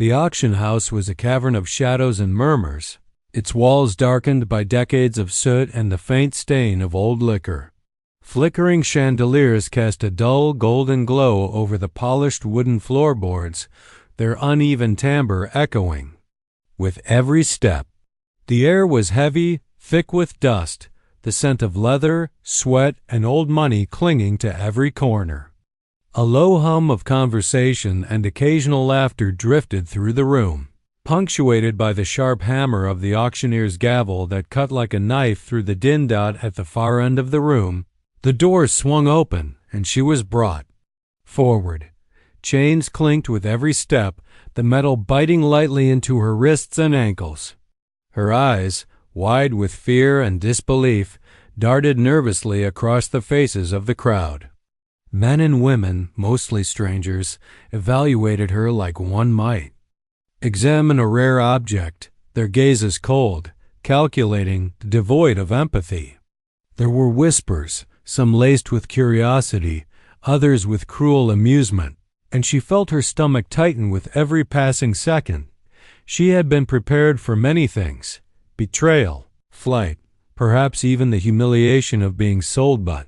The auction house was a cavern of shadows and murmurs, its walls darkened by decades of soot and the faint stain of old liquor. Flickering chandeliers cast a dull golden glow over the polished wooden floorboards, their uneven timbre echoing with every step. The air was heavy, thick with dust, the scent of leather, sweat, and old money clinging to every corner. A low hum of conversation and occasional laughter drifted through the room, punctuated by the sharp hammer of the auctioneer's gavel that cut like a knife through the din dot at the far end of the room. The door swung open, and she was brought forward. Chains clinked with every step, the metal biting lightly into her wrists and ankles. Her eyes, wide with fear and disbelief, darted nervously across the faces of the crowd. Men and women, mostly strangers, evaluated her like one might examine a rare object, their gazes cold, calculating, devoid of empathy. There were whispers, some laced with curiosity, others with cruel amusement, and she felt her stomach tighten with every passing second. She had been prepared for many things: betrayal, flight, perhaps even the humiliation of being sold, but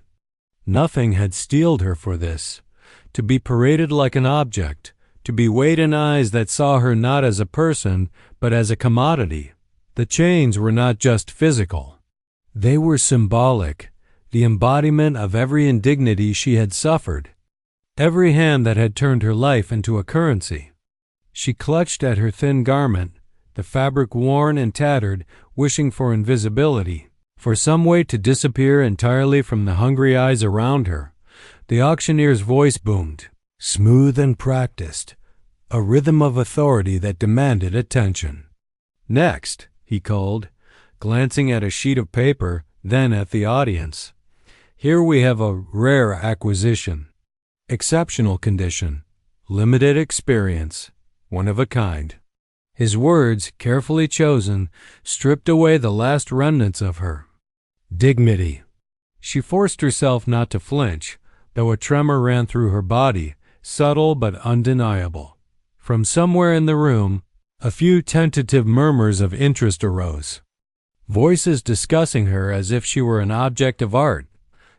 nothing had steeled her for this. To be paraded like an object, to be weighed in eyes that saw her not as a person, but as a commodity. The chains were not just physical. They were symbolic, the embodiment of every indignity she had suffered, every hand that had turned her life into a currency. She clutched at her thin garment, the fabric worn and tattered, wishing for invisibility, for some way to disappear entirely from the hungry eyes around her. The auctioneer's voice boomed, smooth and practiced, a rhythm of authority that demanded attention. "Next," he called, glancing at a sheet of paper, then at the audience. "Here we have a rare acquisition, exceptional condition, limited experience, one of a kind." His words, carefully chosen, stripped away the last remnants of her dignity. She forced herself not to flinch, though a tremor ran through her body, subtle but undeniable. From somewhere in the room, a few tentative murmurs of interest arose, voices discussing her as if she were an object of art.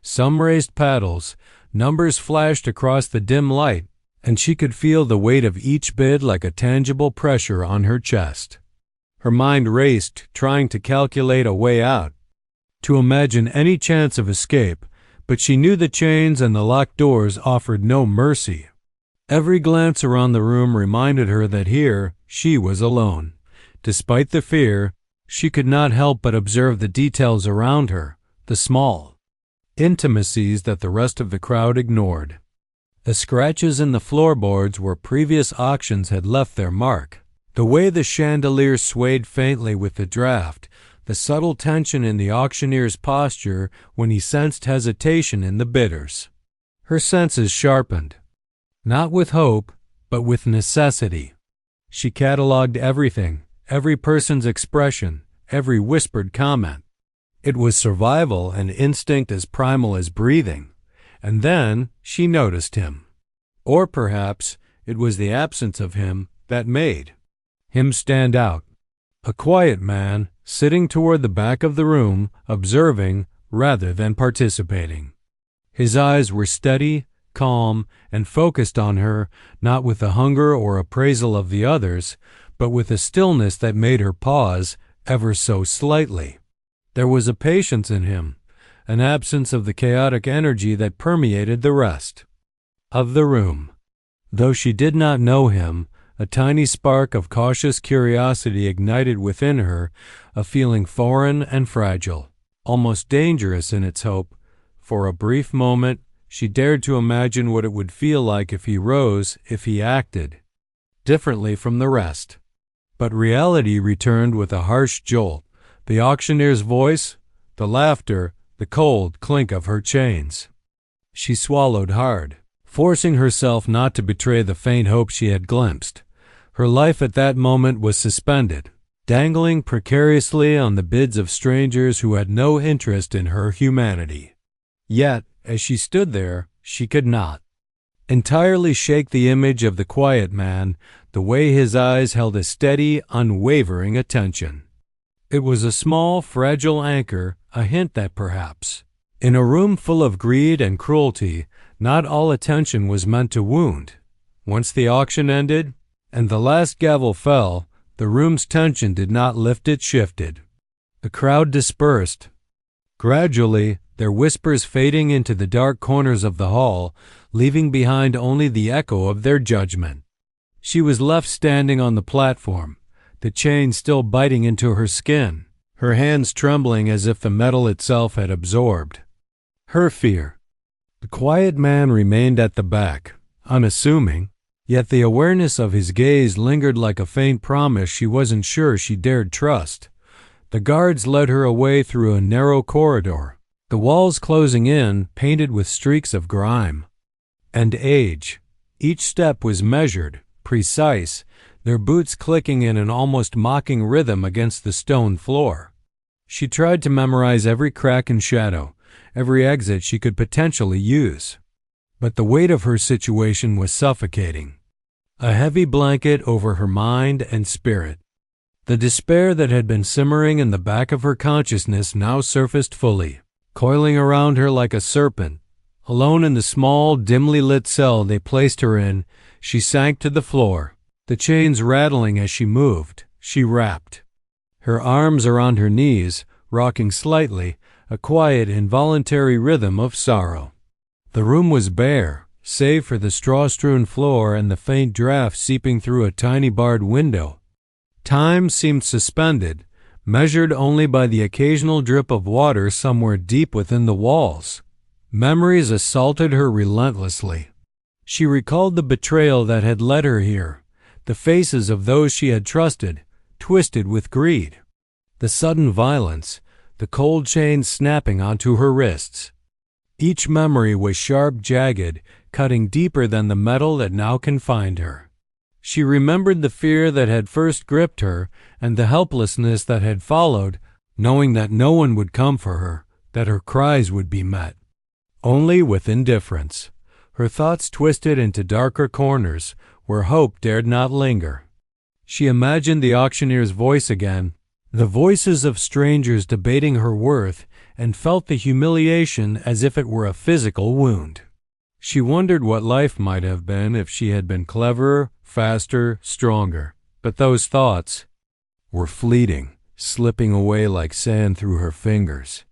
Some raised paddles, numbers flashed across the dim light, and she could feel the weight of each bid like a tangible pressure on her chest. Her mind raced, trying to calculate a way out, to imagine any chance of escape, but she knew the chains and the locked doors offered no mercy. Every glance around the room reminded her that here she was alone. Despite the fear, she could not help but observe the details around her, the small intimacies that the rest of the crowd ignored. The scratches in the floorboards where previous auctions had left their mark, the way the chandelier swayed faintly with the draft, the subtle tension in the auctioneer's posture when he sensed hesitation in the bidders. Her senses sharpened, not with hope, but with necessity. She catalogued everything, every person's expression, every whispered comment. It was survival, an instinct as primal as breathing. And then she noticed him. Or perhaps it was the absence of him that made him stand out. A quiet man, sitting toward the back of the room, observing rather than participating. His eyes were steady, calm, and focused on her, not with the hunger or appraisal of the others, but with a stillness that made her pause ever so slightly. There was a patience in him, an absence of the chaotic energy that permeated the rest of the room. Though she did not know him, a tiny spark of cautious curiosity ignited within her, a feeling foreign and fragile, almost dangerous in its hope. For a brief moment, she dared to imagine what it would feel like if he rose, if he acted differently from the rest. But reality returned with a harsh jolt. The auctioneer's voice, the laughter, the cold clink of her chains. She swallowed hard, forcing herself not to betray the faint hope she had glimpsed. Her life at that moment was suspended, dangling precariously on the bids of strangers who had no interest in her humanity. Yet, as she stood there, she could not entirely shake the image of the quiet man, the way his eyes held a steady, unwavering attention. It was a small, fragile anchor, a hint that perhaps, in a room full of greed and cruelty, not all attention was meant to wound. Once the auction ended, and the last gavel fell, the room's tension did not lift, it shifted. The crowd dispersed, gradually, their whispers fading into the dark corners of the hall, leaving behind only the echo of their judgment. She was left standing on the platform, the chain still biting into her skin, her hands trembling as if the metal itself had absorbed her fear. The quiet man remained at the back, unassuming, yet the awareness of his gaze lingered like a faint promise she wasn't sure she dared trust. The guards led her away through a narrow corridor, the walls closing in, painted with streaks of grime and age. Each step was measured, precise, their boots clicking in an almost mocking rhythm against the stone floor. She tried to memorize every crack and shadow, every exit she could potentially use. But the weight of her situation was suffocating, a heavy blanket over her mind and spirit. The despair that had been simmering in the back of her consciousness now surfaced fully, coiling around her like a serpent. Alone in the small, dimly lit cell they placed her in, she sank to the floor, the chains rattling as she moved. She rapped, her arms around her knees, rocking slightly, a quiet, involuntary rhythm of sorrow. The room was bare, save for the straw-strewn floor and the faint draft seeping through a tiny barred window. Time seemed suspended, measured only by the occasional drip of water somewhere deep within the walls. Memories assaulted her relentlessly. She recalled the betrayal that had led her here, the faces of those she had trusted, twisted with greed. The sudden violence, the cold chains snapping onto her wrists. Each memory was sharp, jagged, cutting deeper than the metal that now confined her. She remembered the fear that had first gripped her and the helplessness that had followed, knowing that no one would come for her, that her cries would be met only with indifference. Her thoughts twisted into darker corners where hope dared not linger. She imagined the auctioneer's voice again, the voices of strangers debating her worth, and felt the humiliation as if it were a physical wound. She wondered what life might have been if she had been cleverer, faster, stronger. But those thoughts were fleeting, slipping away like sand through her fingers.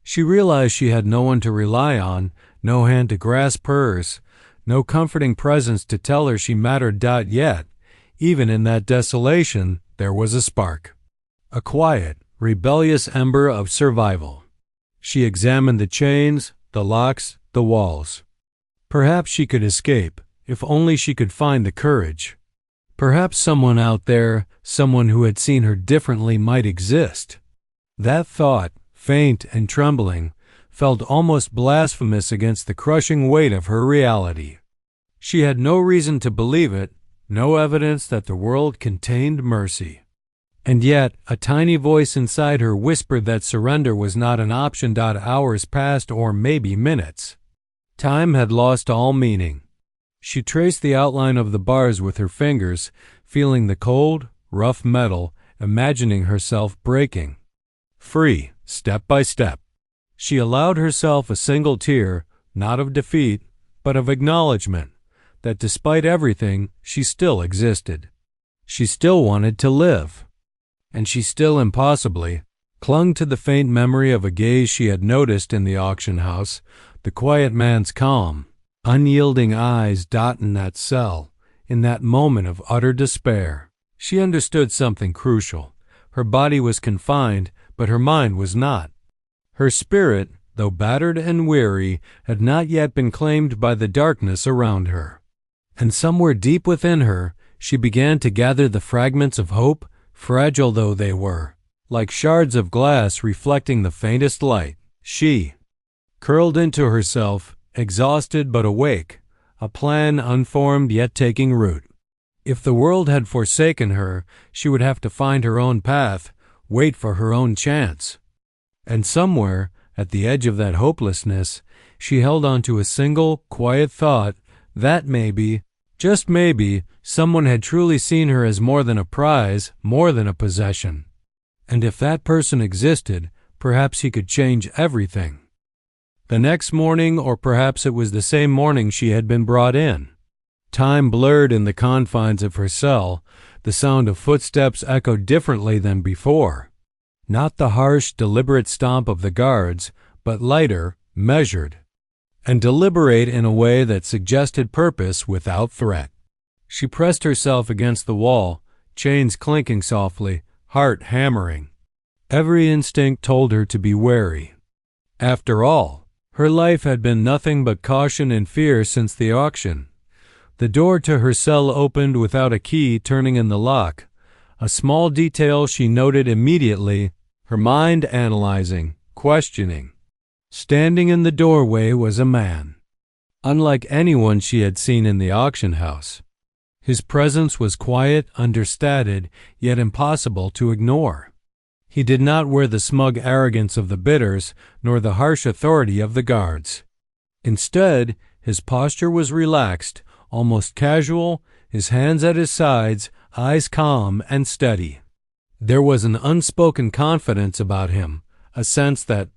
She realized she had no one to rely on, no hand to grasp hers, no comforting presence to tell her she mattered. Yet, even in that desolation, there was a spark, a quiet, rebellious ember of survival. She examined the chains, the locks, the walls. Perhaps she could escape, if only she could find the courage. Perhaps someone out there, someone who had seen her differently, might exist. That thought, faint and trembling, felt almost blasphemous against the crushing weight of her reality. She had no reason to believe it, no evidence that the world contained mercy. And yet, a tiny voice inside her whispered that surrender was not an option. Hours passed, or maybe minutes. Time had lost all meaning. She traced the outline of the bars with her fingers, feeling the cold, rough metal, imagining herself breaking free, step by step. She allowed herself a single tear, not of defeat, but of acknowledgement, that despite everything, she still existed. She still wanted to live. And she still impossibly clung to the faint memory of a gaze she had noticed in the auction house, the quiet man's calm, unyielding eyes in that cell, in that moment of utter despair. She understood something crucial. Her body was confined, but her mind was not. Her spirit, though battered and weary, had not yet been claimed by the darkness around her. And somewhere deep within her, she began to gather the fragments of hope, fragile though they were, like shards of glass reflecting the faintest light. She curled into herself, exhausted but awake, a plan unformed yet taking root. If the world had forsaken her, she would have to find her own path, wait for her own chance. And somewhere, at the edge of that hopelessness, she held on to a single, quiet thought that maybe, just maybe, someone had truly seen her as more than a prize, more than a possession. And if that person existed, perhaps he could change everything. The next morning, or perhaps it was the same morning she had been brought in. Time blurred in the confines of her cell. The sound of footsteps echoed differently than before. Not the harsh, deliberate stomp of the guards, but lighter, measured, and deliberate in a way that suggested purpose without threat. She pressed herself against the wall, chains clinking softly, heart hammering. Every instinct told her to be wary. After all, her life had been nothing but caution and fear since the auction. The door to her cell opened without a key turning in the lock. A small detail she noted immediately, her mind analyzing, questioning. Standing in the doorway was a man, unlike anyone she had seen in the auction house. His presence was quiet, understated, yet impossible to ignore. He did not wear the smug arrogance of the bidders, nor the harsh authority of the guards. Instead, his posture was relaxed, almost casual, his hands at his sides, eyes calm and steady. There was an unspoken confidence about him, a sense that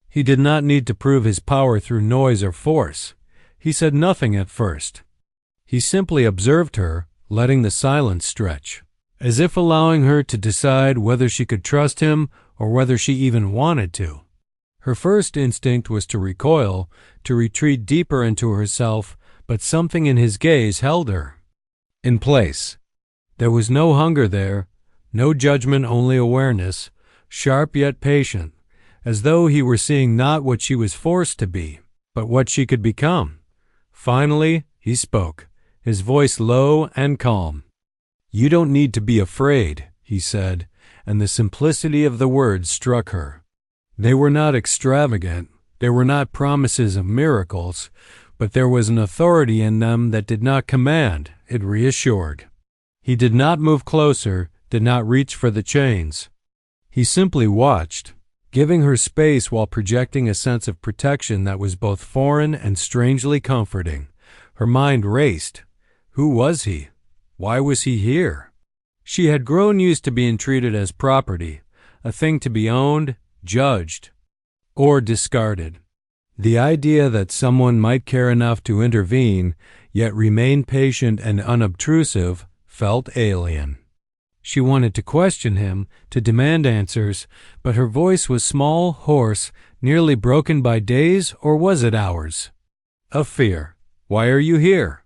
he did not need to prove his power through noise or force. He said nothing at first. He simply observed her, letting the silence stretch, as if allowing her to decide whether she could trust him or whether she even wanted to. Her first instinct was to recoil, to retreat deeper into herself, but something in his gaze held her in place. There was no hunger there, no judgment, only awareness, sharp yet patient, as though he were seeing not what she was forced to be, but what she could become. Finally, he spoke, his voice low and calm. "You don't need to be afraid," he said, and the simplicity of the words struck her. They were not extravagant, they were not promises of miracles, but there was an authority in them that did not command, it reassured. He did not move closer, did not reach for the chains. He simply watched, giving her space while projecting a sense of protection that was both foreign and strangely comforting. Her mind raced. Who was he? Why was he here? She had grown used to being treated as property, a thing to be owned, judged, or discarded. The idea that someone might care enough to intervene, yet remain patient and unobtrusive, felt alien. She wanted to question him, to demand answers, but her voice was small, hoarse, nearly broken by days, or was it hours? Of fear. "Why are you here?"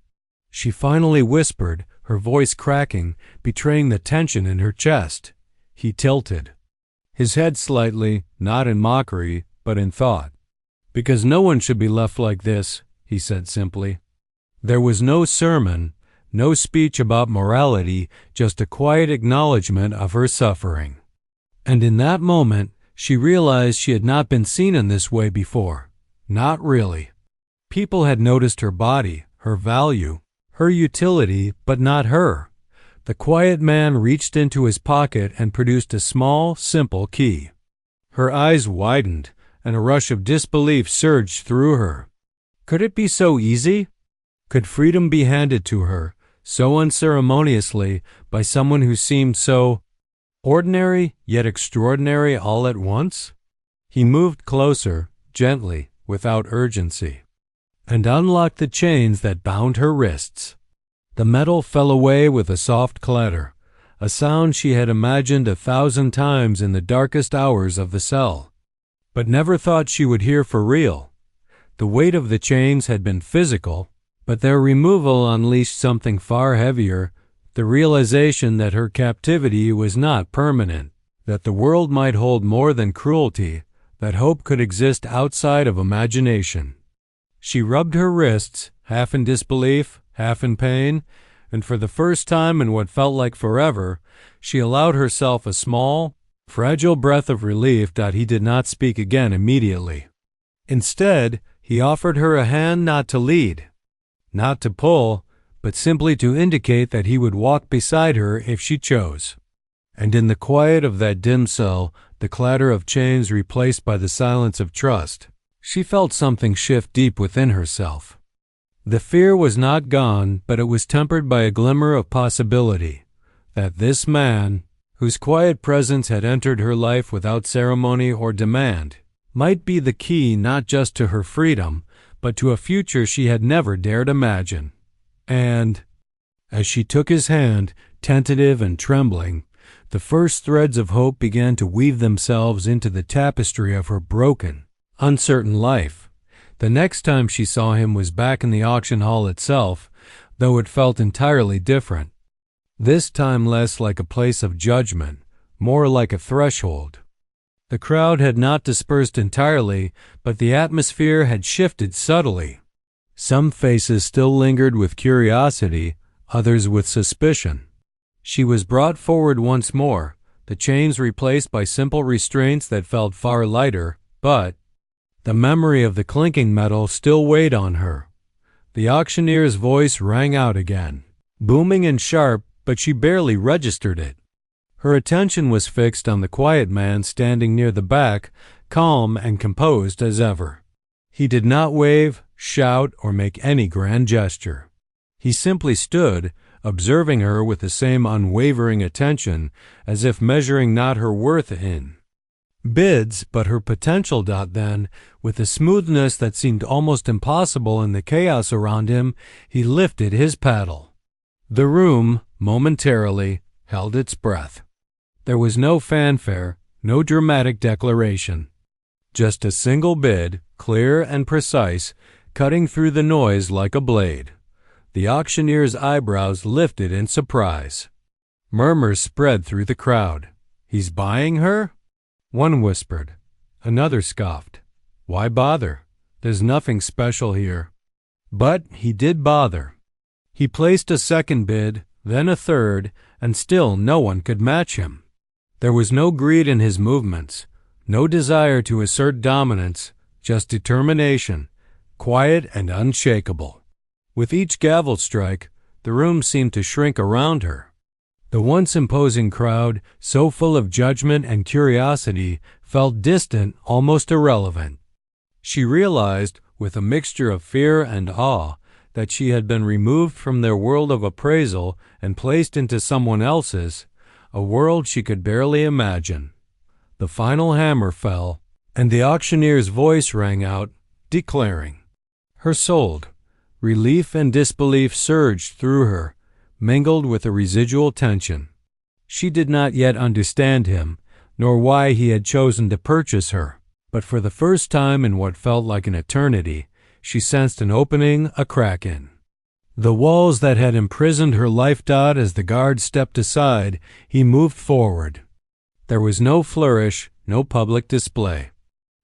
She finally whispered, her voice cracking, betraying the tension in her chest. He tilted, his head slightly, not in mockery, but in thought. "Because no one should be left like this," he said simply. There was no sermon, no speech about morality, just a quiet acknowledgment of her suffering. And in that moment, she realized she had not been seen in this way before. Not really. People had noticed her body, her value, her utility, but not her. The quiet man reached into his pocket and produced a small, simple key. Her eyes widened, and a rush of disbelief surged through her. Could it be so easy? Could freedom be handed to her, so unceremoniously, by someone who seemed so ordinary yet extraordinary all at once? He moved closer, gently, without urgency, and unlocked the chains that bound her wrists. The metal fell away with a soft clatter, a sound she had imagined 1,000 times in the darkest hours of the cell, but never thought she would hear for real. The weight of the chains had been physical, but their removal unleashed something far heavier, the realization that her captivity was not permanent, that the world might hold more than cruelty, that hope could exist outside of imagination. She rubbed her wrists, half in disbelief, half in pain, and for the first time in what felt like forever, she allowed herself a small, fragile breath of relief that he did not speak again immediately. Instead, he offered her a hand not to lead, not to pull, but simply to indicate that he would walk beside her if she chose. And in the quiet of that dim cell, the clatter of chains replaced by the silence of trust, she felt something shift deep within herself. The fear was not gone, but it was tempered by a glimmer of possibility that this man, whose quiet presence had entered her life without ceremony or demand, might be the key not just to her freedom, but to a future she had never dared imagine. And, as she took his hand, tentative and trembling, the first threads of hope began to weave themselves into the tapestry of her broken, uncertain life. The next time she saw him was back in the auction hall itself, though it felt entirely different. This time less like a place of judgment, more like a threshold. The crowd had not dispersed entirely, but the atmosphere had shifted subtly. Some faces still lingered with curiosity, others with suspicion. She was brought forward once more, the chains replaced by simple restraints that felt far lighter, but the memory of the clinking metal still weighed on her. The auctioneer's voice rang out again, booming and sharp, but she barely registered it. Her attention was fixed on the quiet man standing near the back, calm and composed as ever. He did not wave, shout, or make any grand gesture. He simply stood, observing her with the same unwavering attention, as if measuring not her worth in bids, but her potential. Then, with a smoothness that seemed almost impossible in the chaos around him, he lifted his paddle. The room, momentarily, held its breath. There was no fanfare, no dramatic declaration. Just a single bid, clear and precise, cutting through the noise like a blade. The auctioneer's eyebrows lifted in surprise. Murmurs spread through the crowd. "He's buying her?" One whispered. Another scoffed. "Why bother? There's nothing special here." But he did bother. He placed a second bid, then a third, and still no one could match him. There was no greed in his movements, no desire to assert dominance, just determination, quiet and unshakable. With each gavel strike, the room seemed to shrink around her. The once imposing crowd, so full of judgment and curiosity, felt distant, almost irrelevant. She realized, with a mixture of fear and awe, that she had been removed from their world of appraisal and placed into someone else's, a world she could barely imagine. The final hammer fell, and the auctioneer's voice rang out, declaring. Her sold. Relief and disbelief surged through her, mingled with a residual tension. She did not yet understand him, nor why he had chosen to purchase her, but for the first time in what felt like an eternity, she sensed an opening, a crack in the walls that had imprisoned her life. As the guard stepped aside, he moved forward. There was no flourish, no public display.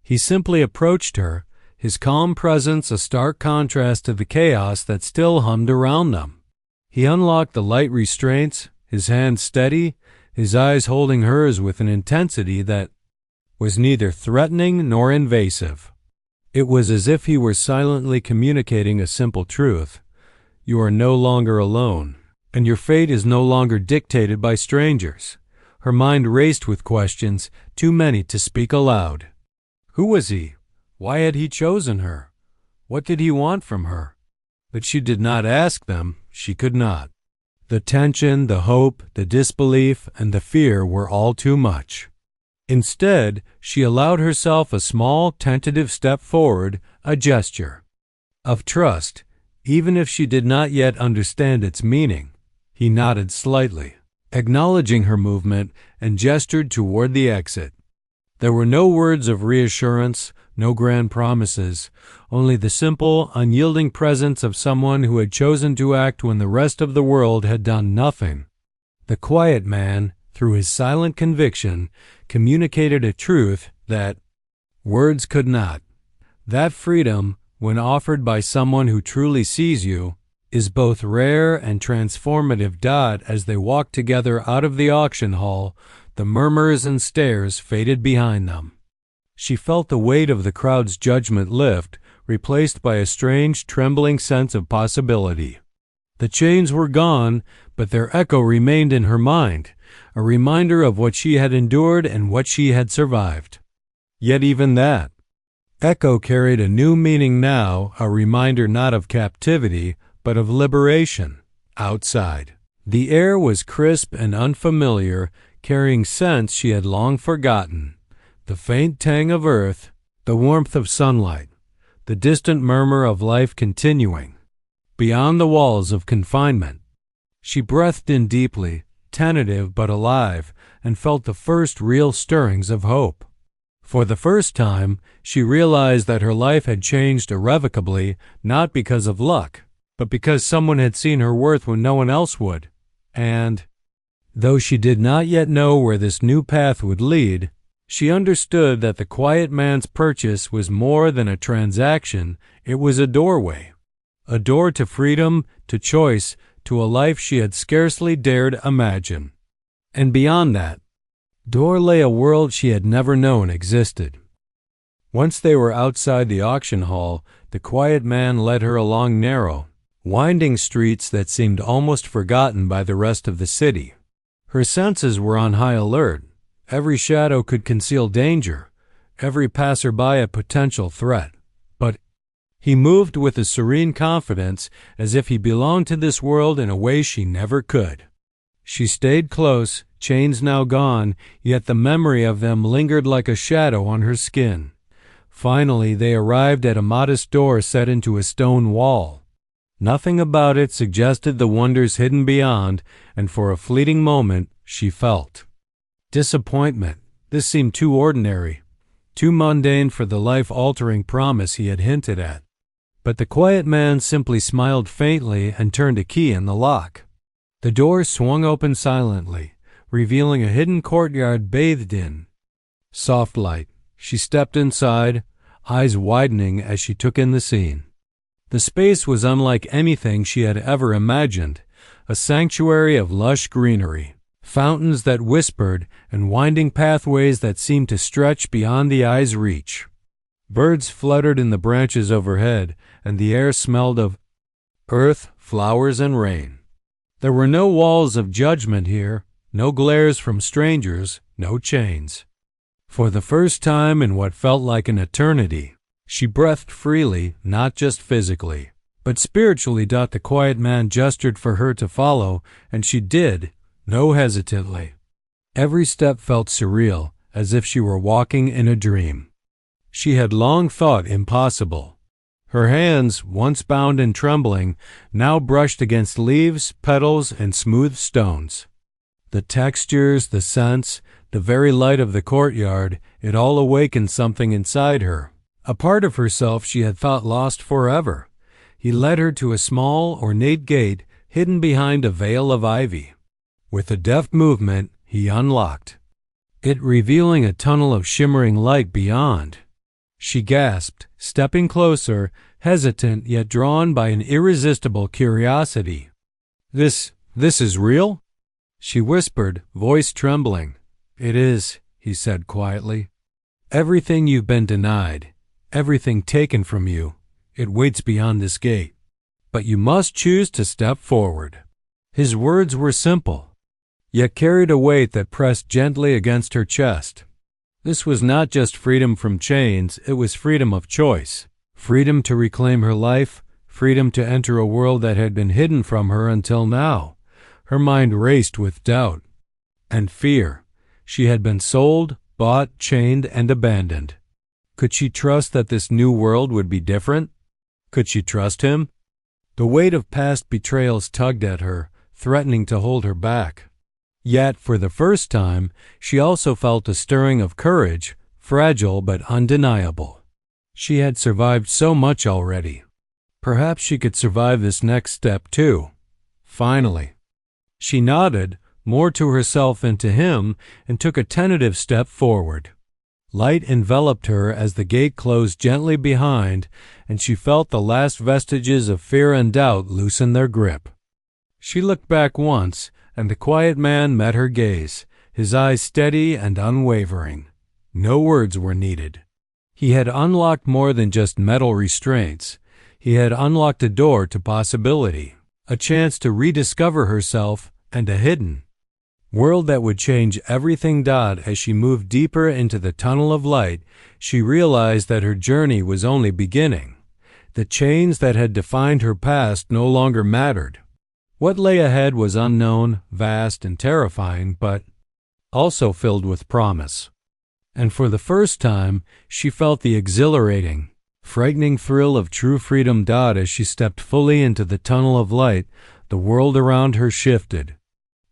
He simply approached her, his calm presence a stark contrast to the chaos that still hummed around them. He unlocked the light restraints, his hand steady, his eyes holding hers with an intensity that was neither threatening nor invasive. It was as if he were silently communicating a simple truth. You are no longer alone, and your fate is no longer dictated by strangers. Her mind raced with questions, too many to speak aloud. Who was he? Why had he chosen her? What did he want from her? But she did not ask them. She could not. The tension, the hope, the disbelief, and the fear were all too much. Instead, she allowed herself a small, tentative step forward, a gesture of trust, even if she did not yet understand its meaning. He nodded slightly, acknowledging her movement, and gestured toward the exit. There were no words of reassurance, no grand promises, only the simple, unyielding presence of someone who had chosen to act when the rest of the world had done nothing. The quiet man, through his silent conviction, communicated a truth that words could not. That freedom, when offered by someone who truly sees you, is both rare and transformative. As they walked together out of the auction hall, the murmurs and stares faded behind them. She felt the weight of the crowd's judgment lift, replaced by a strange, trembling sense of possibility. The chains were gone, but their echo remained in her mind, a reminder of what she had endured and what she had survived. Yet even that, Echo carried a new meaning now, a reminder not of captivity, but of liberation. Outside, the air was crisp and unfamiliar, carrying scents she had long forgotten. The faint tang of earth, the warmth of sunlight, the distant murmur of life continuing beyond the walls of confinement. She breathed in deeply, tentative but alive, and felt the first real stirrings of hope. For the first time, she realized that her life had changed irrevocably, not because of luck, but because someone had seen her worth when no one else would. And, though she did not yet know where this new path would lead, she understood that the quiet man's purchase was more than a transaction, it was a doorway. A door to freedom, to choice, to a life she had scarcely dared imagine. And beyond that door lay a world she had never known existed. Once they were outside the auction hall, the quiet man led her along narrow, winding streets that seemed almost forgotten by the rest of the city. Her senses were on high alert. Every shadow could conceal danger, every passerby a potential threat. But he moved with a serene confidence, as if he belonged to this world in a way she never could. She stayed close, chains now gone, yet the memory of them lingered like a shadow on her skin. Finally, they arrived at a modest door set into a stone wall. Nothing about it suggested the wonders hidden beyond, and for a fleeting moment she felt disappointment. This seemed too ordinary, too mundane for the life-altering promise he had hinted at. But the quiet man simply smiled faintly and turned a key in the lock. The door swung open silently, revealing a hidden courtyard bathed in soft light. She stepped inside, eyes widening as she took in the scene. The space was unlike anything she had ever imagined, a sanctuary of lush greenery, fountains that whispered, and winding pathways that seemed to stretch beyond the eye's reach. Birds fluttered in the branches overhead, and the air smelled of earth, flowers, and rain. There were no walls of judgment here, no glares from strangers, no chains. For the first time in what felt like an eternity, she breathed freely, not just physically, but spiritually. The quiet man gestured for her to follow, and she did, no hesitantly. Every step felt surreal, as if she were walking in a dream she had long thought impossible. Her hands, once bound and trembling, now brushed against leaves, petals, and smooth stones. The textures, the scents, the very light of the courtyard, it all awakened something inside her, a part of herself she had thought lost forever. He led her to a small, ornate gate hidden behind a veil of ivy. With a deft movement, he unlocked it, revealing a tunnel of shimmering light beyond. She gasped, stepping closer, hesitant yet drawn by an irresistible curiosity. This is real?" she whispered, voice trembling. "It is," he said quietly. "Everything you've been denied, everything taken from you, it waits beyond this gate. But you must choose to step forward." His words were simple, yet carried a weight that pressed gently against her chest. This was not just freedom from chains, it was freedom of choice. Freedom to reclaim her life, freedom to enter a world that had been hidden from her until now. Her mind raced with doubt and fear. She had been sold, bought, chained, and abandoned. Could she trust that this new world would be different? Could she trust him? The weight of past betrayals tugged at her, threatening to hold her back. Yet, for the first time, she also felt a stirring of courage, fragile but undeniable. She had survived so much already. Perhaps she could survive this next step too. Finally. She nodded, more to herself than to him, and took a tentative step forward. Light enveloped her as the gate closed gently behind, and she felt the last vestiges of fear and doubt loosen their grip. She looked back once, and the quiet man met her gaze, his eyes steady and unwavering. No words were needed. He had unlocked more than just metal restraints. He had unlocked a door to possibility, a chance to rediscover herself, and a hidden world that would change everything. As she moved deeper into the tunnel of light, she realized that her journey was only beginning. The chains that had defined her past no longer mattered. What lay ahead was unknown, vast, and terrifying, but also filled with promise. And for the first time, she felt the exhilarating, frightening thrill of true freedom. As she stepped fully into the tunnel of light, the world around her shifted.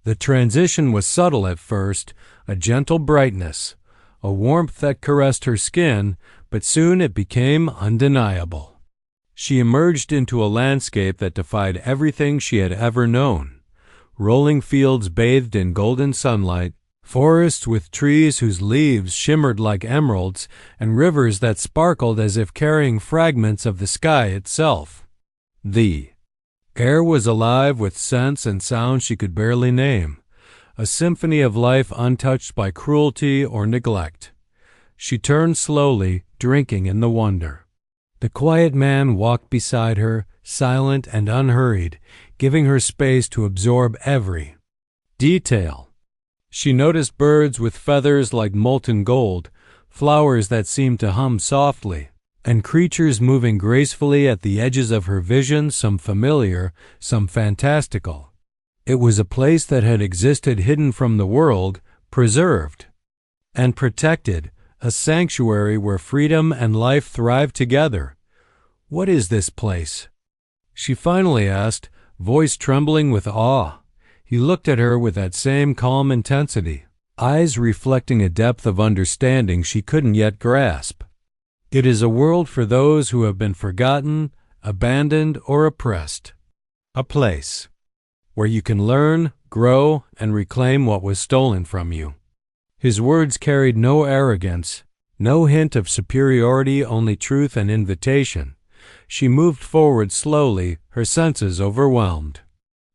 The transition was subtle at first, a gentle brightness, a warmth that caressed her skin, but soon it became undeniable. She emerged into a landscape that defied everything she had ever known. Rolling fields bathed in golden sunlight, forests with trees whose leaves shimmered like emeralds, and rivers that sparkled as if carrying fragments of the sky itself. The air was alive with scents and sounds she could barely name, a symphony of life untouched by cruelty or neglect. She turned slowly, drinking in the wonder. The quiet man walked beside her, silent and unhurried, giving her space to absorb every detail. She noticed birds with feathers like molten gold, flowers that seemed to hum softly, and creatures moving gracefully at the edges of her vision, some familiar, some fantastical. It was a place that had existed hidden from the world, preserved and protected, a sanctuary where freedom and life thrived together. "What is this place?" she finally asked, voice trembling with awe. He looked at her with that same calm intensity, eyes reflecting a depth of understanding she couldn't yet grasp. "It is a world for those who have been forgotten, abandoned, or oppressed. A place where you can learn, grow, and reclaim what was stolen from you." His words carried no arrogance, no hint of superiority, only truth and invitation. She moved forward slowly, her senses overwhelmed.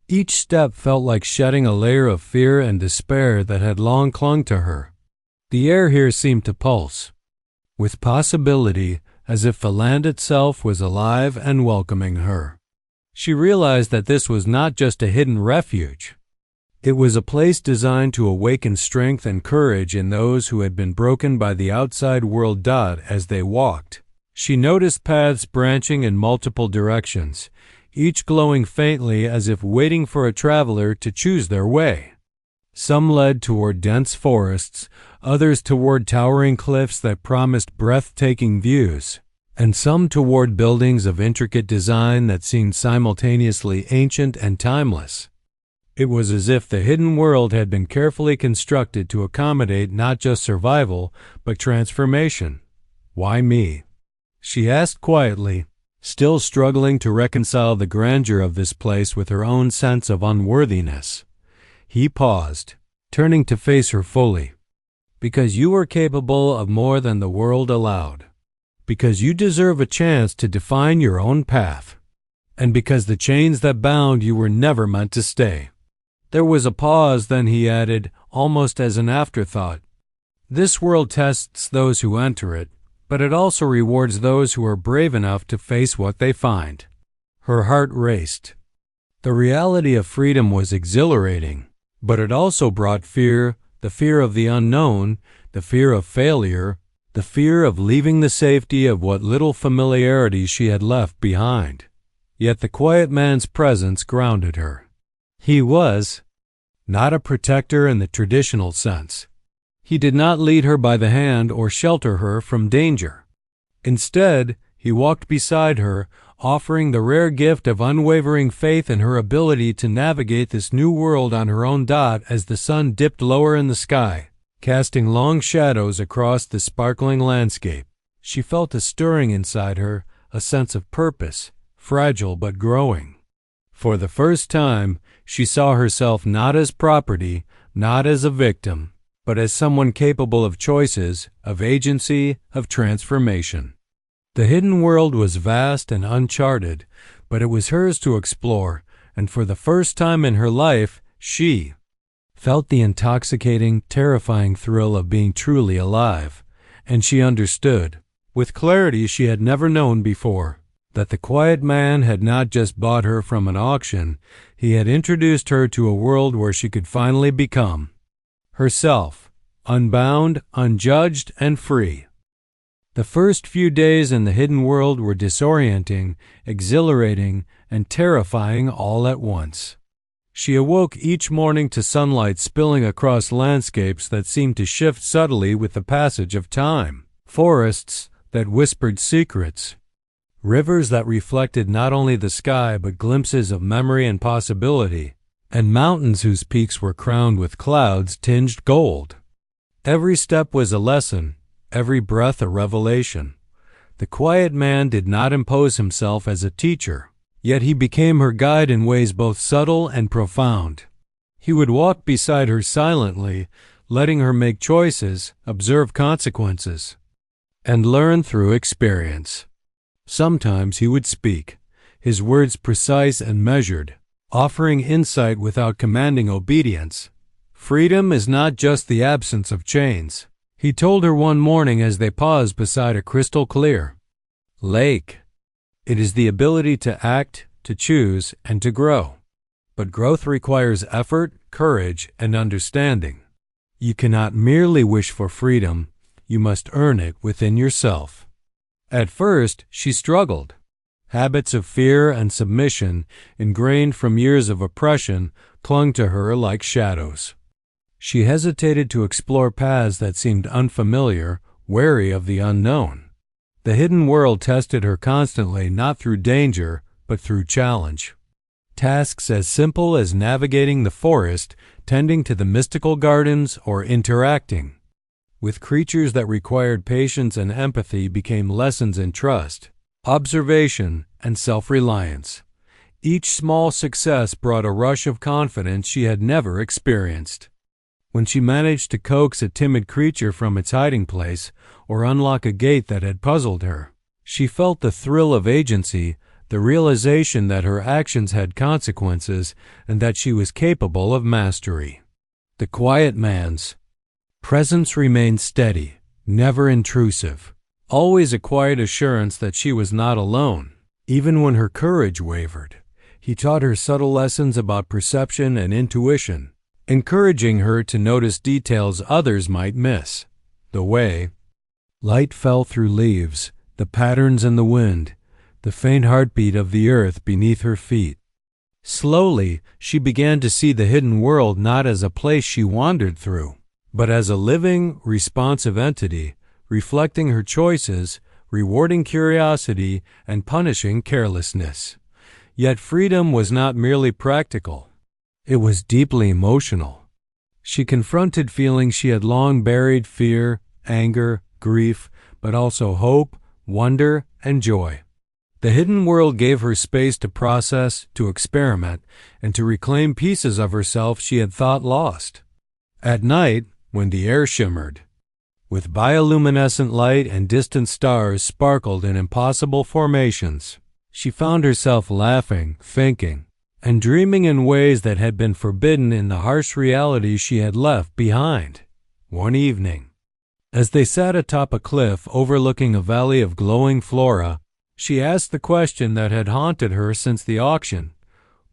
Each step felt like shedding a layer of fear and despair that had long clung to her. The air here seemed to pulse with possibility, as if the land itself was alive and welcoming her. She realized that this was not just a hidden refuge. It was a place designed to awaken strength and courage in those who had been broken by the outside world. As they walked, she noticed paths branching in multiple directions, each glowing faintly as if waiting for a traveler to choose their way. Some led toward dense forests, others toward towering cliffs that promised breathtaking views, and some toward buildings of intricate design that seemed simultaneously ancient and timeless. It was as if the hidden world had been carefully constructed to accommodate not just survival, but transformation. "Why me?" she asked quietly, still struggling to reconcile the grandeur of this place with her own sense of unworthiness. He paused, turning to face her fully. "Because you are capable of more than the world allowed. Because you deserve a chance to define your own path. And because the chains that bound you were never meant to stay." There was a pause, then he added, almost as an afterthought, "This world tests those who enter it, but it also rewards those who are brave enough to face what they find." Her heart raced. The reality of freedom was exhilarating, but it also brought fear, the fear of the unknown, the fear of failure, the fear of leaving the safety of what little familiarity she had left behind. Yet the quiet man's presence grounded her. He was not a protector in the traditional sense. He did not lead her by the hand or shelter her from danger. Instead, he walked beside her, offering the rare gift of unwavering faith in her ability to navigate this new world on her own. As the sun dipped lower in the sky, casting long shadows across the sparkling landscape, she felt a stirring inside her, a sense of purpose, fragile but growing. For the first time, she saw herself not as property, not as a victim, but as someone capable of choices, of agency, of transformation. The hidden world was vast and uncharted, but it was hers to explore, and for the first time in her life, she felt the intoxicating, terrifying thrill of being truly alive, and she understood, with clarity she had never known before, that the quiet man had not just bought her from an auction, he had introduced her to a world where she could finally become herself, unbound, unjudged, and free. The first few days in the hidden world were disorienting, exhilarating, and terrifying all at once. She awoke each morning to sunlight spilling across landscapes that seemed to shift subtly with the passage of time, forests that whispered secrets, rivers that reflected not only the sky but glimpses of memory and possibility, and mountains whose peaks were crowned with clouds tinged gold. Every step was a lesson, every breath a revelation. The quiet man did not impose himself as a teacher, yet he became her guide in ways both subtle and profound. He would walk beside her silently, letting her make choices, observe consequences, and learn through experience. Sometimes he would speak, his words precise and measured, offering insight without commanding obedience. Freedom is not just the absence of chains, he told her one morning as they paused beside a crystal-clear lake. It is the ability to act, to choose, and to grow. But growth requires effort, courage, and understanding. You cannot merely wish for freedom, you must earn it within yourself. At first, she struggled. Habits of fear and submission, ingrained from years of oppression, clung to her like shadows. She hesitated to explore paths that seemed unfamiliar, wary of the unknown. The hidden world tested her constantly, not through danger, but through challenge. Tasks as simple as navigating the forest, tending to the mystical gardens, or interacting with creatures that required patience and empathy became lessons in trust, observation, and self-reliance. Each small success brought a rush of confidence she had never experienced. When she managed to coax a timid creature from its hiding place or unlock a gate that had puzzled her, she felt the thrill of agency, the realization that her actions had consequences and that she was capable of mastery. The quiet man's presence remained steady, never intrusive, always a quiet assurance that she was not alone. Even when her courage wavered, he taught her subtle lessons about perception and intuition, encouraging her to notice details others might miss. The way light fell through leaves, the patterns in the wind, the faint heartbeat of the earth beneath her feet. Slowly, she began to see the hidden world not as a place she wandered through, but as a living, responsive entity, reflecting her choices, rewarding curiosity, and punishing carelessness. Yet freedom was not merely practical. It was deeply emotional. She confronted feelings she had long buried: fear, anger, grief, but also hope, wonder, and joy. The hidden world gave her space to process, to experiment, and to reclaim pieces of herself she had thought lost. At night, when the air shimmered with bioluminescent light and distant stars sparkled in impossible formations, she found herself laughing, thinking, and dreaming in ways that had been forbidden in the harsh reality she had left behind. One evening, as they sat atop a cliff overlooking a valley of glowing flora, she asked the question that had haunted her since the auction.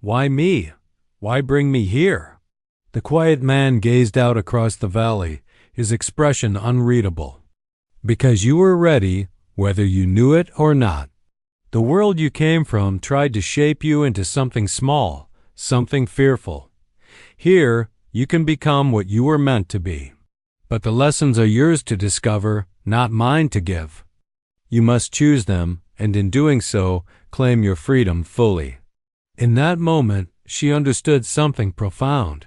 Why me? Why bring me here? The quiet man gazed out across the valley, his expression unreadable. Because you were ready, whether you knew it or not. The world you came from tried to shape you into something small, something fearful. Here, you can become what you were meant to be. But the lessons are yours to discover, not mine to give. You must choose them, and in doing so, claim your freedom fully. In that moment, she understood something profound.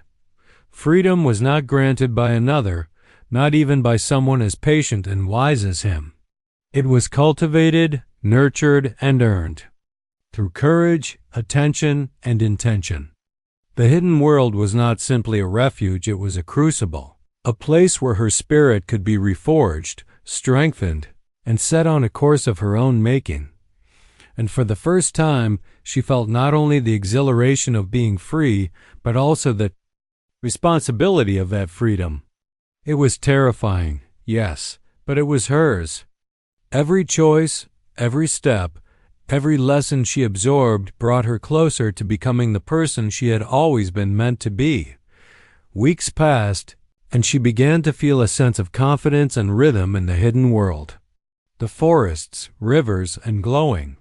Freedom was not granted by another, not even by someone as patient and wise as him. It was cultivated, nurtured, and earned through courage, attention, and intention. The hidden world was not simply a refuge, it was a crucible, a place where her spirit could be reforged, strengthened, and set on a course of her own making. And for the first time, she felt not only the exhilaration of being free, but also the responsibility of that freedom. It was terrifying, yes, but it was hers. Every choice, every step, every lesson she absorbed brought her closer to becoming the person she had always been meant to be. Weeks passed, and she began to feel a sense of confidence and rhythm in the hidden world. The forests, rivers, and glowing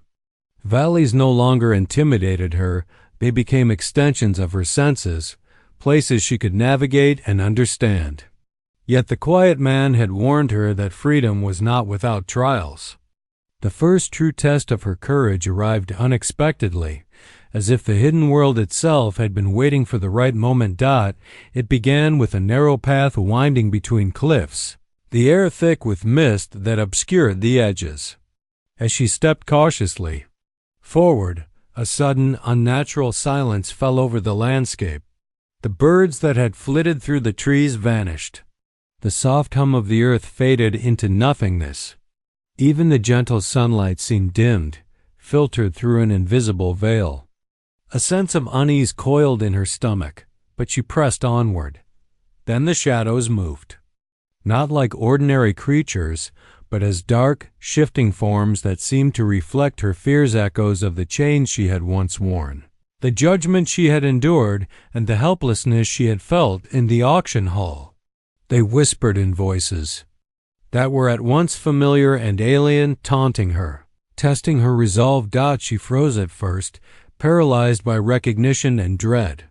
valleys no longer intimidated her. They became extensions of her senses, places she could navigate and understand. Yet the quiet man had warned her that freedom was not without trials. The first true test of her courage arrived unexpectedly, as if the hidden world itself had been waiting for the right moment. It began with a narrow path winding between cliffs, the air thick with mist that obscured the edges. As she stepped cautiously forward, a sudden, unnatural silence fell over the landscape. The birds that had flitted through the trees vanished. The soft hum of the earth faded into nothingness. Even the gentle sunlight seemed dimmed, filtered through an invisible veil. A sense of unease coiled in her stomach, but she pressed onward. Then the shadows moved. Not like ordinary creatures, but as dark, shifting forms that seemed to reflect her fears, echoes of the chains she had once worn, the judgment she had endured, and the helplessness she had felt in the auction hall. They whispered in voices that were at once familiar and alien, taunting her, testing her resolve. She froze at first, paralyzed by recognition and dread.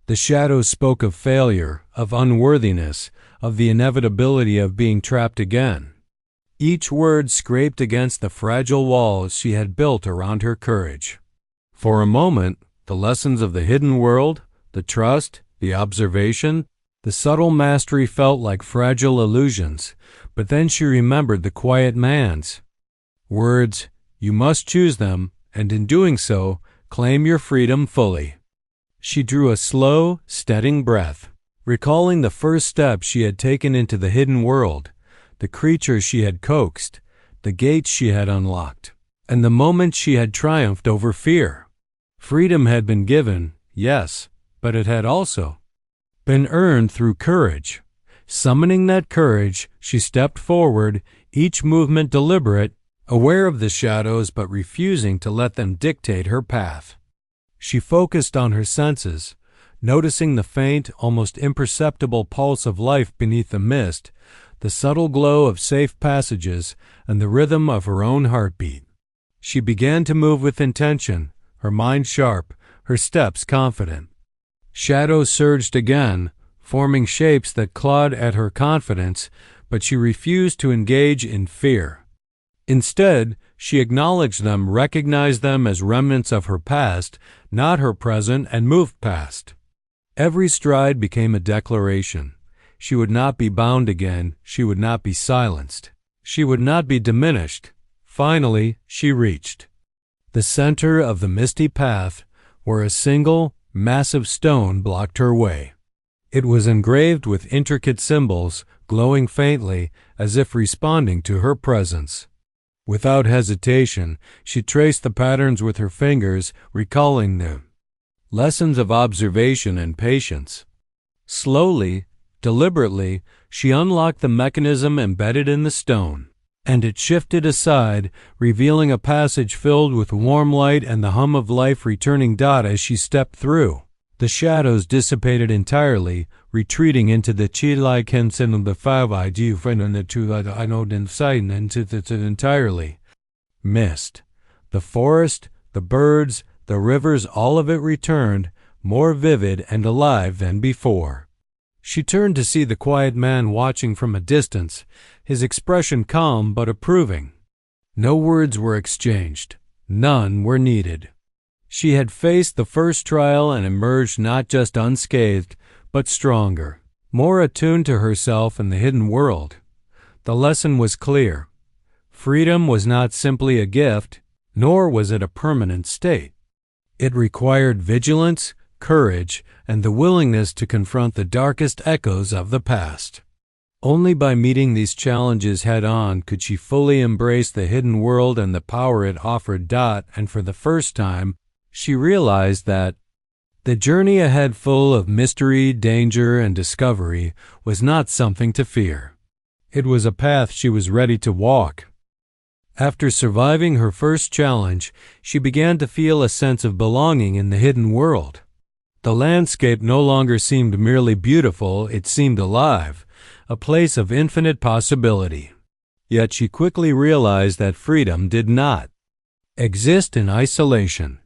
The shadows spoke of failure, of unworthiness, of the inevitability of being trapped again. Each word scraped against the fragile walls she had built around her courage. For a moment, the lessons of the hidden world, the trust, the observation, the subtle mastery felt like fragile illusions, but then she remembered the quiet man's words: "You must choose them, and in doing so, claim your freedom fully." She drew a slow, steadying breath, recalling the first step she had taken into the hidden world, the creatures she had coaxed, the gates she had unlocked, and the moment she had triumphed over fear. Freedom had been given, yes, but it had also been earned through courage. Summoning that courage, she stepped forward, each movement deliberate, aware of the shadows but refusing to let them dictate her path. She focused on her senses, noticing the faint, almost imperceptible pulse of life beneath the mist, the subtle glow of safe passages, and the rhythm of her own heartbeat. She began to move with intention, her mind sharp, her steps confident. Shadows surged again, forming shapes that clawed at her confidence, but she refused to engage in fear. Instead, she acknowledged them, recognized them as remnants of her past, not her present, and moved past. Every stride became a declaration. She would not be bound again. She would not be silenced. She would not be diminished. Finally, she reached the center of the misty path, where a single, massive stone blocked her way. It was engraved with intricate symbols, glowing faintly, as if responding to her presence. Without hesitation, she traced the patterns with her fingers, recalling them. Lessons of observation and patience. Slowly, deliberately, she unlocked the mechanism embedded in the stone, and it shifted aside, revealing a passage filled with warm light and the hum of life returning. As she stepped through, the shadows dissipated entirely, retreating into the chi-like hensen of the 5 and the 2 I know inside into the entirely. Mist. The forest, the birds, the rivers, all of it returned, more vivid and alive than before. She turned to see the quiet man watching from a distance, his expression calm but approving. No words were exchanged. None were needed. She had faced the first trial and emerged not just unscathed, but stronger, more attuned to herself and the hidden world. The lesson was clear. Freedom was not simply a gift, nor was it a permanent state. It required vigilance, courage, and the willingness to confront the darkest echoes of the past. Only by meeting these challenges head-on could she fully embrace the hidden world and the power it offered. And for the first time, she realized that the journey ahead, full of mystery, danger, and discovery, was not something to fear. It was a path she was ready to walk. After surviving her first challenge, she began to feel a sense of belonging in the hidden world. The landscape no longer seemed merely beautiful, it seemed alive, a place of infinite possibility. Yet she quickly realized that freedom did not exist in isolation.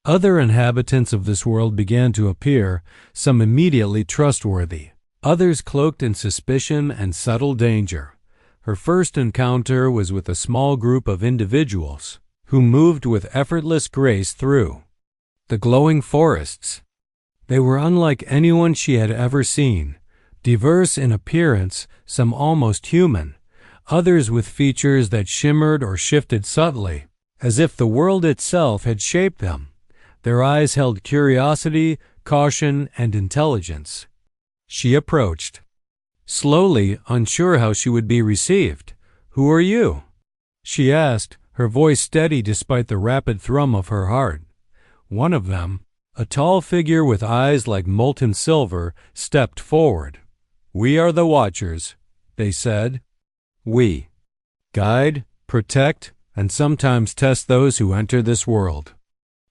Other inhabitants of this world began to appear, some immediately trustworthy, others cloaked in suspicion and subtle danger. Her first encounter was with a small group of individuals who moved with effortless grace through the glowing forests. They were unlike anyone she had ever seen, diverse in appearance, some almost human, others with features that shimmered or shifted subtly, as if the world itself had shaped them. Their eyes held curiosity, caution, and intelligence. She approached, slowly, unsure how she would be received. "Who are you?" she asked, her voice steady despite the rapid thrum of her heart. One of them, a tall figure with eyes like molten silver, stepped forward. "We are the Watchers," they said. "We guide, protect, and sometimes test those who enter this world.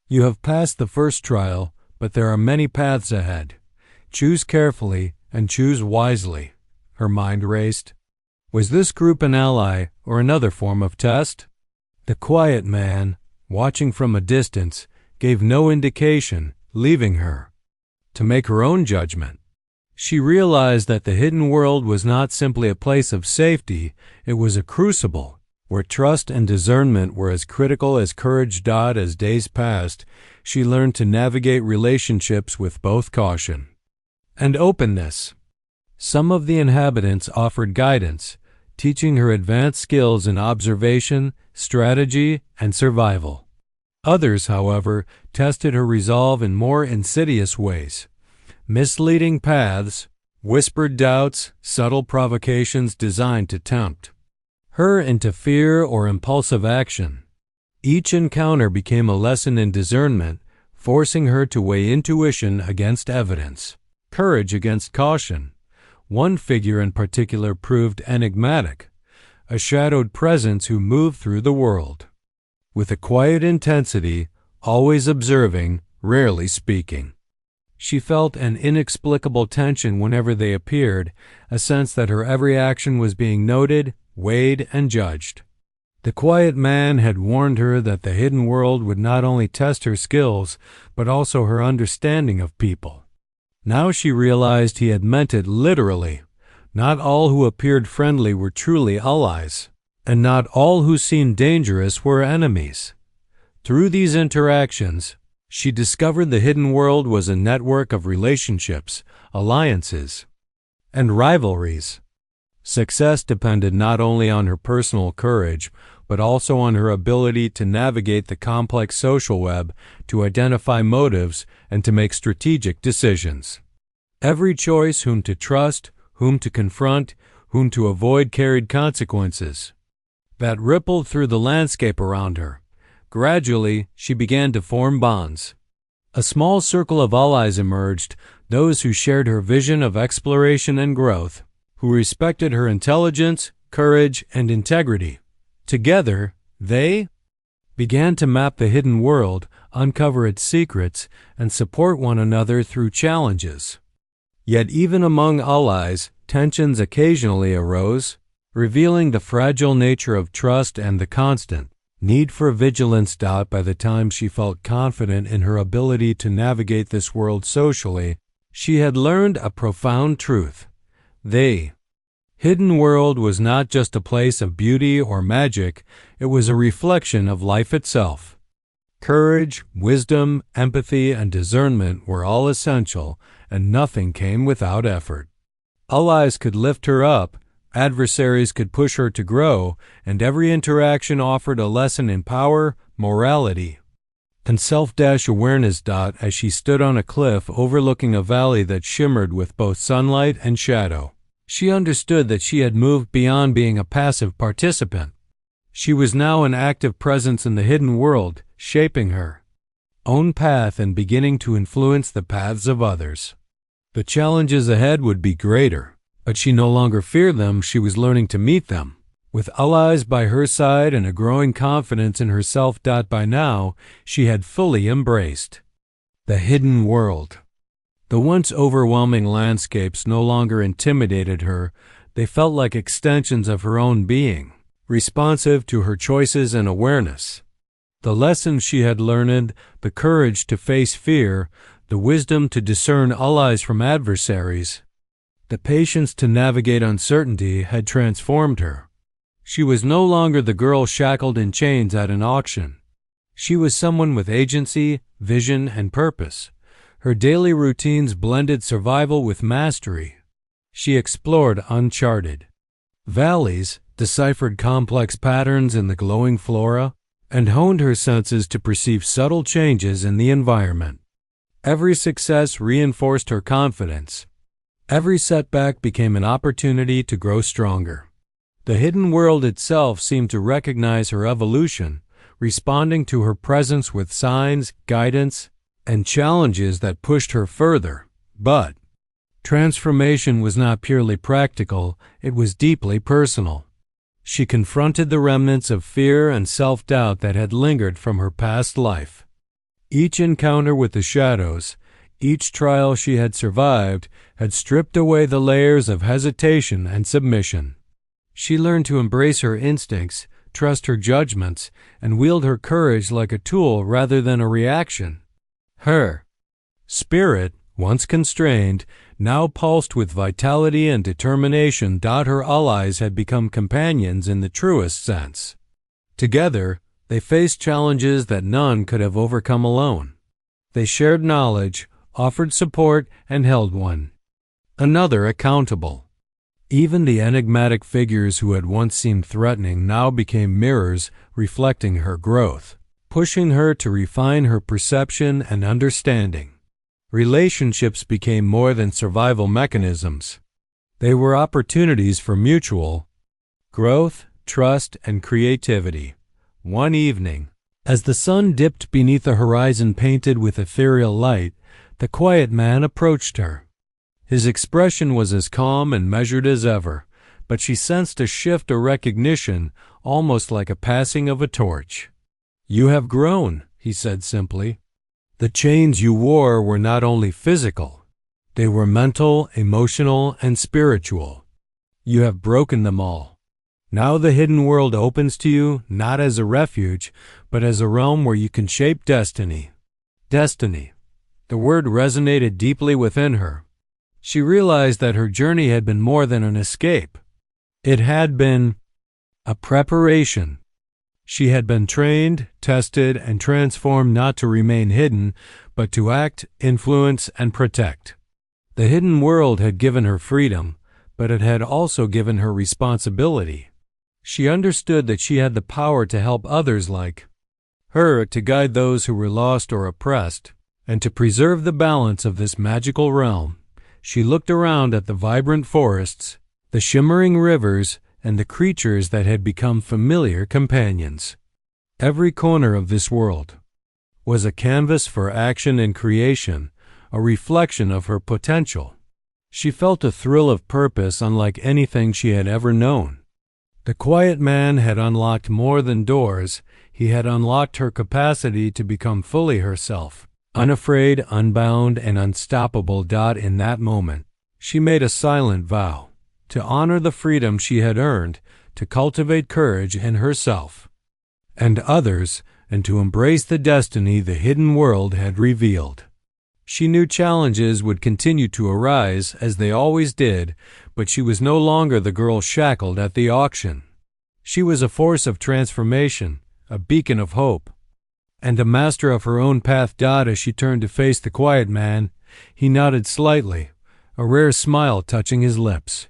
You have passed the first trial, but there are many paths ahead. Choose carefully and choose wisely." Her mind raced. Was this group an ally or another form of test? The quiet man, watching from a distance, gave no indication, leaving her to make her own judgment. She realized that the hidden world was not simply a place of safety, it was a crucible where trust and discernment were as critical as courage. As days passed, she learned to navigate relationships with both caution and openness. Some of the inhabitants offered guidance, teaching her advanced skills in observation, strategy, and survival. Others, however, tested her resolve in more insidious ways. Misleading paths, whispered doubts, subtle provocations designed to tempt her into fear or impulsive action. Each encounter became a lesson in discernment, forcing her to weigh intuition against evidence, courage against caution. One figure in particular proved enigmatic, a shadowed presence who moved through the world with a quiet intensity, always observing, rarely speaking. She felt an inexplicable tension whenever they appeared, a sense that her every action was being noted, weighed, and judged. The quiet man had warned her that the hidden world would not only test her skills, but also her understanding of people. Now she realized he had meant it literally. Not all who appeared friendly were truly allies, and not all who seemed dangerous were enemies. Through these interactions, she discovered the hidden world was a network of relationships, alliances, and rivalries. Success depended not only on her personal courage, but also on her ability to navigate the complex social web, to identify motives, and to make strategic decisions. Every choice whom to trust, whom to confront, whom to avoid carried consequences that rippled through the landscape around her. Gradually, she began to form bonds. A small circle of allies emerged, those who shared her vision of exploration and growth, who respected her intelligence, courage, and integrity. Together, they began to map the hidden world, uncover its secrets, and support one another through challenges. Yet even among allies, tensions occasionally arose, revealing the fragile nature of trust and the constant need for vigilance. By the time she felt confident in her ability to navigate this world socially, she had learned a profound truth. The hidden world was not just a place of beauty or magic, it was a reflection of life itself. Courage, wisdom, empathy, and discernment were all essential, and nothing came without effort. Allies could lift her up, adversaries could push her to grow, and every interaction offered a lesson in power, morality, and self-awareness. As she stood on a cliff overlooking a valley that shimmered with both sunlight and shadow, she understood that she had moved beyond being a passive participant. She was now an active presence in the hidden world, shaping her own path and beginning to influence the paths of others. The challenges ahead would be greater, but she no longer feared them. She was learning to meet them. With allies by her side and a growing confidence in herself. By now, she had fully embraced the hidden world. The once overwhelming landscapes no longer intimidated her. They felt like extensions of her own being, responsive to her choices and awareness. The lessons she had learned, the courage to face fear, the wisdom to discern allies from adversaries, the patience to navigate uncertainty had transformed her. She was no longer the girl shackled in chains at an auction. She was someone with agency, vision, and purpose. Her daily routines blended survival with mastery. She explored uncharted valleys, deciphered complex patterns in the glowing flora, and honed her senses to perceive subtle changes in the environment. Every success reinforced her confidence. Every setback became an opportunity to grow stronger. The hidden world itself seemed to recognize her evolution, responding to her presence with signs, guidance, and challenges that pushed her further. But transformation was not purely practical, it was deeply personal. She confronted the remnants of fear and self-doubt that had lingered from her past life. Each encounter with the shadows, each trial she had survived, had stripped away the layers of hesitation and submission. She learned to embrace her instincts, trust her judgments, and wield her courage like a tool rather than a reaction. Her spirit, once constrained, now pulsed with vitality and determination. Her allies had become companions in the truest sense. Together, they faced challenges that none could have overcome alone. They shared knowledge, offered support, and held one another accountable. Even the enigmatic figures who had once seemed threatening now became mirrors reflecting her growth, pushing her to refine her perception and understanding. Relationships became more than survival mechanisms. They were opportunities for mutual growth, trust, and creativity. One evening, as the sun dipped beneath a horizon painted with ethereal light, the quiet man approached her. His expression was as calm and measured as ever, but she sensed a shift of recognition, almost like a passing of a torch. "You have grown," he said simply. "The chains you wore were not only physical, they were mental, emotional, and spiritual. You have broken them all. Now the hidden world opens to you not as a refuge, but as a realm where you can shape destiny." Destiny. The word resonated deeply within her. She realized that her journey had been more than an escape. It had been a preparation. She had been trained, tested, and transformed not to remain hidden, but to act, influence, and protect. The hidden world had given her freedom, but it had also given her responsibility. She understood that she had the power to help others like her, to guide those who were lost or oppressed, and to preserve the balance of this magical realm. She looked around at the vibrant forests, the shimmering rivers, and the creatures that had become familiar companions. Every corner of this world was a canvas for action and creation, a reflection of her potential. She felt a thrill of purpose unlike anything she had ever known. The quiet man had unlocked more than doors. He had unlocked her capacity to become fully herself, unafraid, unbound, and unstoppable. In that moment, she made a silent vow to honor the freedom she had earned, to cultivate courage in herself and others, and to embrace the destiny the hidden world had revealed. She knew challenges would continue to arise, as they always did, but she was no longer the girl shackled at the auction. She was a force of transformation, a beacon of hope, and a master of her own path. As she turned to face the quiet man, he nodded slightly, a rare smile touching his lips.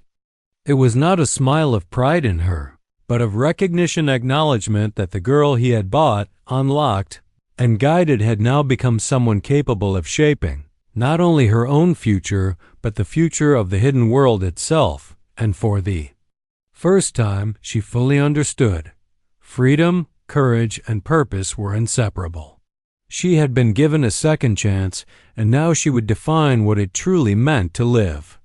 It was not a smile of pride in her, but of recognition, acknowledgement that the girl he had bought, unlocked, and guided had now become someone capable of shaping not only her own future, but the future of the hidden world itself. And for the first time, she fully understood. Freedom, courage, and purpose were inseparable. She had been given a second chance, and now she would define what it truly meant to live.